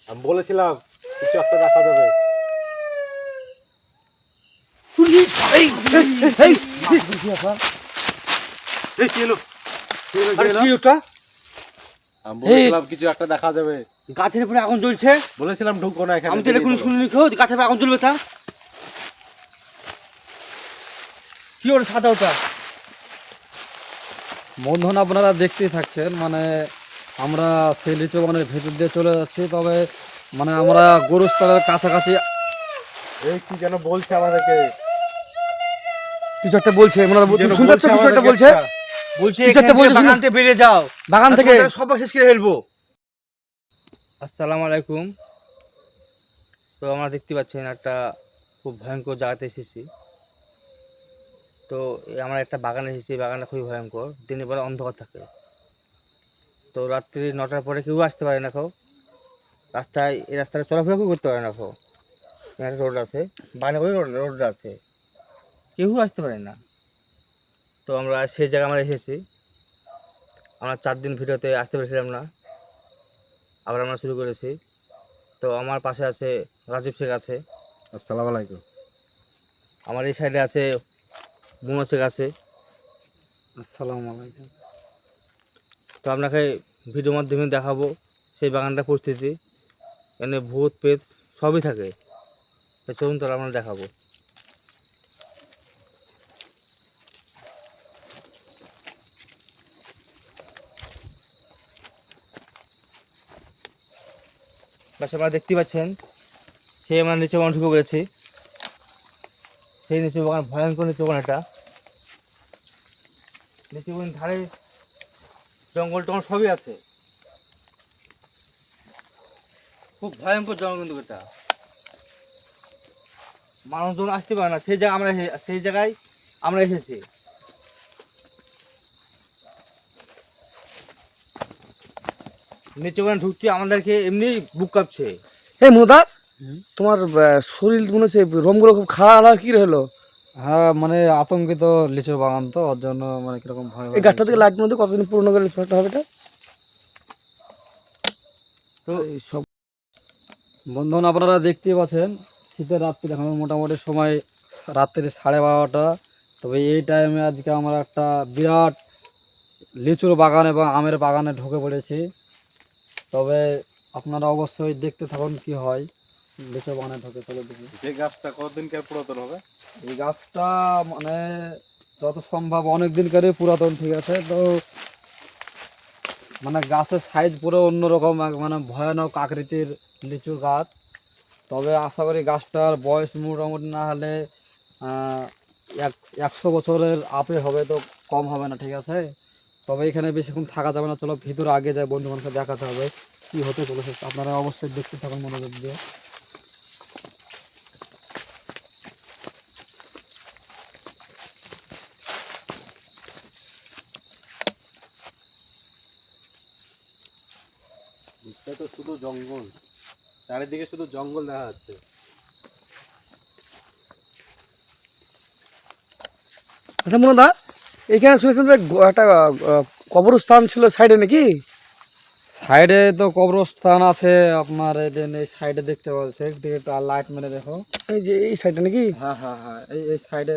আমি বলেছিলাম কিছু একটা দেখা যাবে। আমি বলেছিলাম কিছু একটা দেখা যাবে। গাছের উপরে আগুন জ্বলছে। বলেছিলাম ঢুকবো না এখানে। আমি তো এটা কোনো শুনিনি, গাছের উপরে আগুন জ্বলবে তা কি ওটা সাদা ওটা? বন্ধন আপনারা দেখতেই থাকছেন, মানে আমরা সেই লিচু বাগানের ভেতর দিয়ে চলে যাচ্ছি। তবে মানে আমরা গরুস্থলের কাছাকাছি এই কি যেন বলছে আমাদেরকে, কিছু একটা বলছে, মানে যেন শুনতে পাচ্ছ? কিছু একটা বলছে, বলছে কিছু একটা বলছে, বাগান থেকে বেরিয়ে যাও, বাগান থেকে সব শেষ করে ফেলবো। আসসালামু আলাইকুম। তো আমরা দেখতে পাচ্ছেন একটা খুব ভয়ঙ্কর জায়গাতে এসেছি। তো আমরা একটা বাগানে এসেছি, বাগানটা খুবই ভয়ঙ্কর, দিনের বেলা অন্ধকার থাকে। তো রাত্রি 9টার পরে কেউ আসতে পারে না। রাস্তায় এই রাস্তাটা চলাফেরা কেউ করতে পারে না। একটা রোড আছে, বাইরে করে রোড আছে, কেউ আসতে পারে না। তো আমরা সেই জায়গায় আমরা এসেছি। আমরা 4 দিন ভিডিওতে আসতে পেরেছিলাম না, আবার আমরা শুরু করেছি। তো আমার পাশে আছে রাজীব শেখ আছে। আসসালামু আলাইকুম। আমার এই সাইডে আছে বুনো শেখ আছে। আসসালামু আলাইকুম। তো আপনাকে ভিডিওর মাধ্যমে দেখাবো সেই বাগানটার পরিস্থিতি। এখানে ভূত পেত সবই থাকে। তো চলুন তাহলে আমরা দেখাবো। বাস আপনারা দেখতে পাচ্ছেন সেই আমরা নিচে বাগান ঢুকে পড়েছি। সেই নিচু বাগান ভয়ঙ্কর নিচু বাগান। এটা নিচু বাগান ধারে জঙ্গল টঙ্গল সবই আছে, খুব ভয়ঙ্কর জঙ্গল। কিন্তু এটা মানুষজন আসতে পারে না। সেই জায়গায় আমরা এসেছি। নিচে বাগান ঢুকছি, আমাদেরকে এমনি বুক কাঁপছে। এই মুদা, তোমার শরীর মনে হচ্ছে রোমগুলো খুব খাড়া কি হলো? হ্যাঁ, মানে আতঙ্কিত লিচু বাগান, তো ওর জন্য মানে কিরকম ভয় এই ভয় গাছটা লাগছে। থেকে লাইট মধ্যে কতদিন পুরনো গেলে ছোট হবে এটা? তো এই সব বন্ধন আপনারা দেখতেই পাচ্ছেন, শীতের রাত্রি, এখন মোটামুটি সময় রাত্রি 12:30। তবে এই টাইমে আজকে আমরা একটা বিরাট লিচুর বাগান এবং আমের বাগানে ঢুকে পড়েছি। তবে আপনারা অবশ্যই দেখতে থাকুন কি হয়। লিচু বাগানে ঢুকে চলে দেখি। যে গাছটা কতদিনকার পুরাতন হবে? এই গাছটা মানে যত সম্ভব অনেক দিনকারই পুরাতন, ঠিক আছে। তো মানে গাছের সাইজ পুরো অন্যরকম, মানে ভয়ানক আকৃতির লিচুর গাছ। তবে আশা করি গাছটার বয়স মোটামুটি না হলে 100 বছরের আপে হবে, তো কম হবে না, ঠিক আছে। তবে এখানে বেশিক্ষণ থাকা যাবে না, চলো ভিতরে আগে যাই, বন্ধু বান্ধবকে দেখাতে হবে কি হতে চলেছে। আপনারা অবশ্যই দেখতে থাকুন মনোযোগ দিয়ে। এটা তো শুধু জঙ্গল, চারিদিকে শুধু জঙ্গল দেখা যাচ্ছে। আচ্ছা মুদা, এখানে শুনেছেন যে একটা কবরস্থান ছিল সাইডে নাকি? সাইডে তো কবরস্থান আছে আপনার, এই সাইডে দেখতে পাচ্ছি, দিকে তো লাইট মেরে দেখো। এই যে এই সাইডে নাকি? হ্যাঁ হ্যাঁ হ্যাঁ, এই সাইডে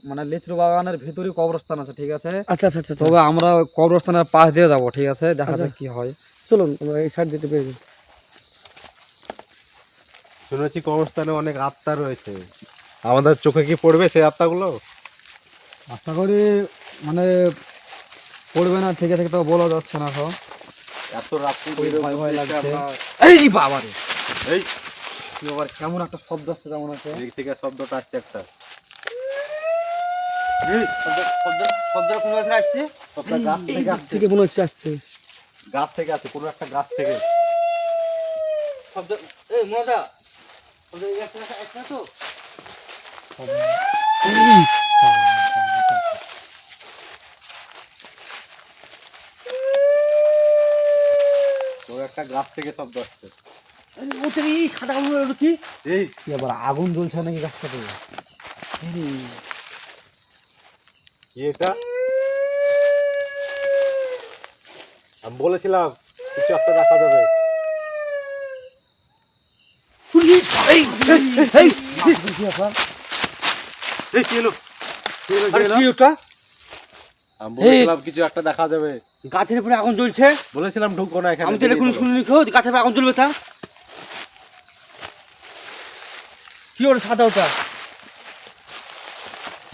মানে লিচু বাগানের ভিতরে কবরস্থান আছে, ঠিক আছে। আচ্ছা আচ্ছা আচ্ছা, তবে আমরা কবরস্থানের পাশ দিয়ে যাব, ঠিক আছে, দেখা যাক কি হয়। চলুন আমরা এই সাইড দিতে পেরে যাই। শুনেছি কবরস্থানে অনেক আত্মা রয়েছে, আমাদের চোখে কি পড়বে সেই আত্মাগুলো? আশা করি মানে পড়বে না, ঠিক আছে, তো বলা যাচ্ছে না এখন। এত রাত্রি ভয় ভয় লাগছে। এই বাবারে, এই কি আবার কেমন একটা শব্দ আসছে, যেমন আছে দিক থেকে শব্দটা আসছে একটা। শব্দটা কোনো জায়গায় আসছে। শব্দটা গাছ থেকে আসছে, থেকে মনে হচ্ছে আসছে। গাছ থেকে আসছে, কোনো একটা গাছ থেকে। শব্দ এই মজা শব্দ আসছে না তো? কোনো একটা গাছ থেকে শব্দ আসছে। ওতে এই সাদা কালো হলো কি? এই কি আবার আগুন জ্বলছে নাকি গাছটাতে? কি এটা? আমি বলেছিলাম কিছু একটা দেখা যাবে। এই এই এই কি হলো? আরে কি ওটা? আমি বলেছিলাম কিছু একটা দেখা যাবে, গাছের উপরে আগুন জ্বলছে। বলেছিলাম ঢুকবো না এখানে। আমি তো এটা কোনো শুনিনি, গাছের উপরে আগুন জ্বলবে তা? কি ওটা সাদা ওটা?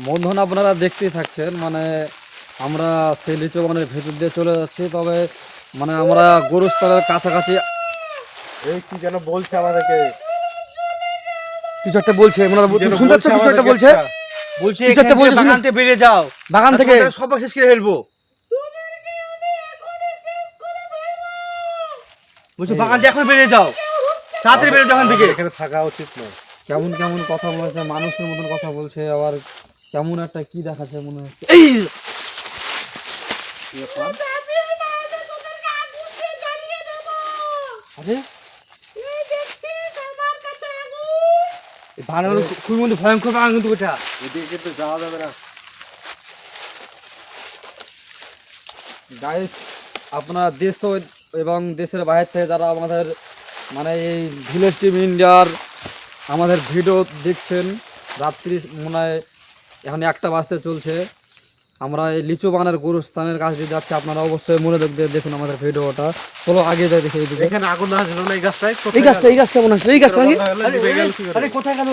বন্ধুরা আপনারা দেখতেই থাকছেন, মানে আমরা সেই লিচু বাগানের ভেতর দিয়ে চলে যাচ্ছি। তবে মানে আমরা গরুস্থানের কাছাকাছি। এই কি যেন বলছে আমাদেরকে, কিছু একটা বলছে মনে হয়, যেন তুমি শুনতে পাচ্ছ বলছে কিছু একটা আমাদেরকে বলছে? একটা। বলছে কিছু একটা এখান থেকে বলছে, বাগান থেকে বেরিয়ে যাও, বাগান থেকে সব শেষ করে ফেলবো। বলছে বাগান থেকে এখন বেরিয়ে যাও, তাড়াতাড়ি বেরিয়ে যাও এখান থেকে। এখানে থাকা উচিত নয়। কেমন কেমন কথা বলছে, মানুষের মতন কথা বলছে, আবার কেমন একটা কি দেখাচ্ছে মনে হচ্ছে। এই আরে বাগান খুবই মধ্যে ভয়ঙ্কর বাগান কিন্তু ওটা। এদিকে কিন্তু যাওয়া যাবে না। গাইস, আপনার দেশ এবং দেশের বাইরে থেকে যারা আমাদের মানে এই ভিলেজ টিম ইন্ডিয়ার আমাদের ভিডিও দেখছেন, রাত্রি মনে হয় এখন 1টা বাজতে চলছে, আমরা এই লিচু বাগানের গরুস্থানের কাছে দিয়ে যাচ্ছি। আপনারা অবশ্যই মনে দেখুন আমাদের ভিডিওটা। চলো আগে যাই দেখে এইদিকে। এখানে আগুন দেখা ছিল না এই গাছটায়? এই গাছটা মনে হচ্ছে, এই গাছটা নাকি? আরে কোথায় গেল?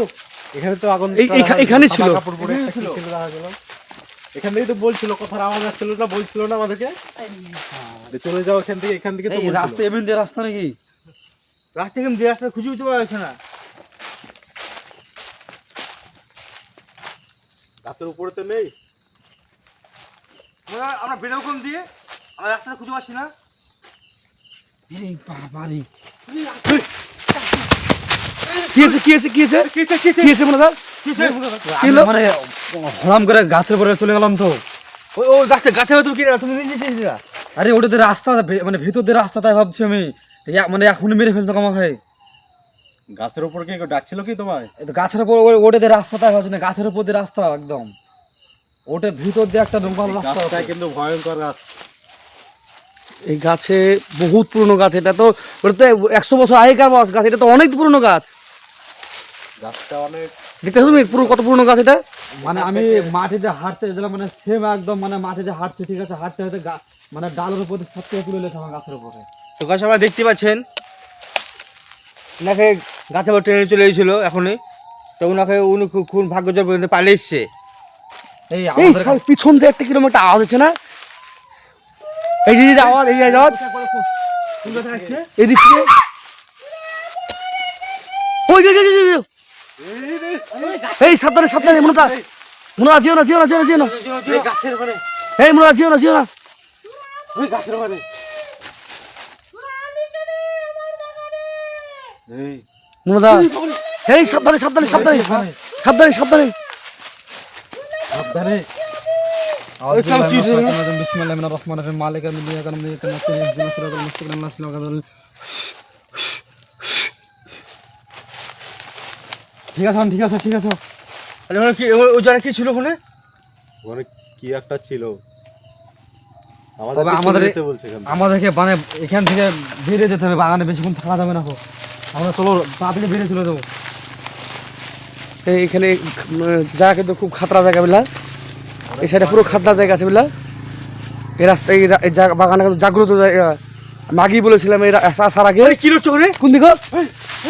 এখানে তো আগুন এখানে ছিল। সাদা কাপড় পরে একটা কি ছিল দেখা গেল। এখান থেকে তো বলছিল, কথার আওয়াজ আসছিল না, বলছিল না আমাদেরকে যে চলে যাও এখান থেকে। এখান থেকে তো এই বলছিল। রাস্তা এমনি দিয়ে রাস্তা নাকি? রাস্তা কেমন, রাস্তা খুঁজে উঠতে পারা যাচ্ছে না। গাছের উপরে তো নেই। আমরা বেরোবো কোন দিয়ে? আমরা রাস্তাটা খুঁজে পাচ্ছি না। এই বাবারি, কি আছে কি আছে কি আছে কি আছে মনে হয়? আমি মানে হরাম করে গাছের পরে চলে গেলাম তো। ওই গাছের ভেতর কি তুমি নিজে আরে ওটাতে রাস্তা, মানে ভিতর দিয়ে রাস্তা, তাই ভাবছি আমি মানে এখন মেরে ফেলতো আমাকে। গাছের উপর কি কেউ ডাকছিল কি তোমায়? এই তো গাছের উপর ওটাতে রাস্তা, তাই ভাবছি না, গাছের উপর দিয়ে রাস্তা একদম, ওটা ভিতর দিয়ে একটা নোংরা রাস্তা। গাছটা কিন্তু ভয়ঙ্কর গাছ। এই গাছে বহুত পুরনো গাছ, এটা তো ওটা তো 100 বছর আগেকার গাছ, এটা তো অনেক পুরনো গাছ। গাছটা অনেক দেখতে তুমি পুরো কত পুরনো গাছ এটা। মানে আমি মাটিতে হাঁটতে গেছিলাম, মানে সেম একদম, মানে মাটিতে হাঁটছে, ঠিক আছে, হাঁটতে হাঁটতে মানে ডালের উপর সব থেকে তুলে লেছে আমার গাছের উপরে। তো গাছ আপনারা দেখতে পাচ্ছেন, ওনাকে গাছের উপর ট্রেনে চলে এসেছিল এখনই। তো উনি খুব ভাগ্যজয় পর্যন্ত পালিয়ে এসছে। এই এই আমাদের শাল পিছন দিয়ে একটা কিরকম একটা আওয়াজ হচ্ছে না? এই যে আওয়াজ, এই আওয়াজ এদিক থেকে। ওই যে এই সাবধানে সাবধানে মনে যেও না যেও না যেও না যেও না। এই গাছের ওখানে, এই মনে যেও না যেও না। ওই গাছের ওখানে। এই মনে এই সাবধানে সাবধানে সাবধানে সাবধানে সাবধানে। সাবধানে। বিসমিল্লাহির রহমানির রহিম, মালিকা মিলিয়া কালাম দিয়ে কালাম দিয়ে সিরাতাল মুস্তাকিম নাসিল গাদল। ঠিক আছে ঠিক আছে ঠিক আছে। আরে মানে কি ওই জায়গায় কি ছিল ওখানে? ওখানে কি একটা ছিল। তবে আমাদেরকে মানে এখান থেকে বেরিয়ে যেতে হবে, বাগানে বেশিক্ষণ থাকা যাবে না। আমরা চলো তাড়াতাড়ি বেরিয়ে চলে যাবো। এইখানে জায়গা কিন্তু খুব খাতরা জায়গা বুঝলা, এই সাইডে পুরো খাতরা জায়গা আছে বুঝলা। এই রাস্তা এই বাগানে কিন্তু জাগ্রত জায়গা। আমি আগেই বলেছিলাম এই আসার আগে। কি হচ্ছে ওখানে? কোন দিকে?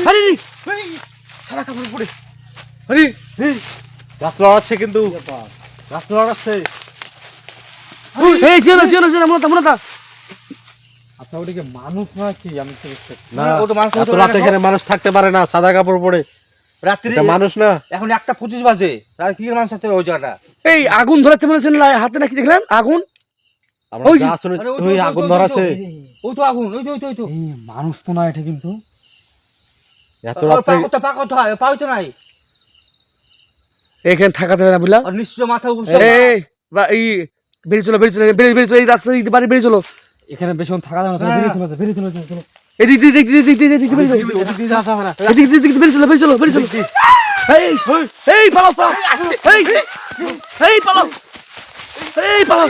আরে সারা কাপড় পরে, আরে গাছ লড়াচ্ছে কিন্তু, গাছ লড়াচ্ছে। এই যেও না যেও না যেও না মনে তা। আচ্ছা ওদিকে মানুষ না কি? আমি তো বুঝতে পারছি না, না, ও তো মানুষ এত রাতে এখানে মানুষ থাকতে পারে না, সাদা কাপড় পরে। রাত্রি এটা মানুষ না। এখন 1:25 বাজে, রাত কি মানুষ থাকতে ওই জায়গাটা? এই আগুন ধরাচ্ছে মনে হচ্ছে না, হাতে নাকি দেখলাম আগুন। আমরা ওই যে- গাছ শুনে আরে ওই তো, তুই ওই তো, আগুন ওই তো, ধরাচ্ছে। ওই তো আগুন, ওই তো ওই তো ওই তো। এই মানুষ তো না এটা, কিন্তু এত রাতে পাও তো নাই। এখানে থাকা যাবে না বুঝলা। আর নিশ্চয় মাথা উপর এই বা এই বেরিয়ে চলো বেরিয়ে চলো বেরিয়ে চলো, এই রাস্তা দিকে বাড়ি বেরিয়ে চলো। এখানে বেশিক্ষণ থাকা যাবে না, চলো বেরিয়ে চলে যাও, বেরিয়ে চলে যাও, চলো। এদিক দিয়ে এদিক দিয়ে এদিক দিয়ে এদিক দিয়ে বেরিয়ে চলো। ওদিক দিয়ে যাওয়া যাবে না। এদিক দিয়ে এদিক দিয়ে বেরিয়ে চলো বেরিয়ে চলো বেরিয়ে চলো। এই এই পালাও পালাও, এই এই পালাও, এই পালাও।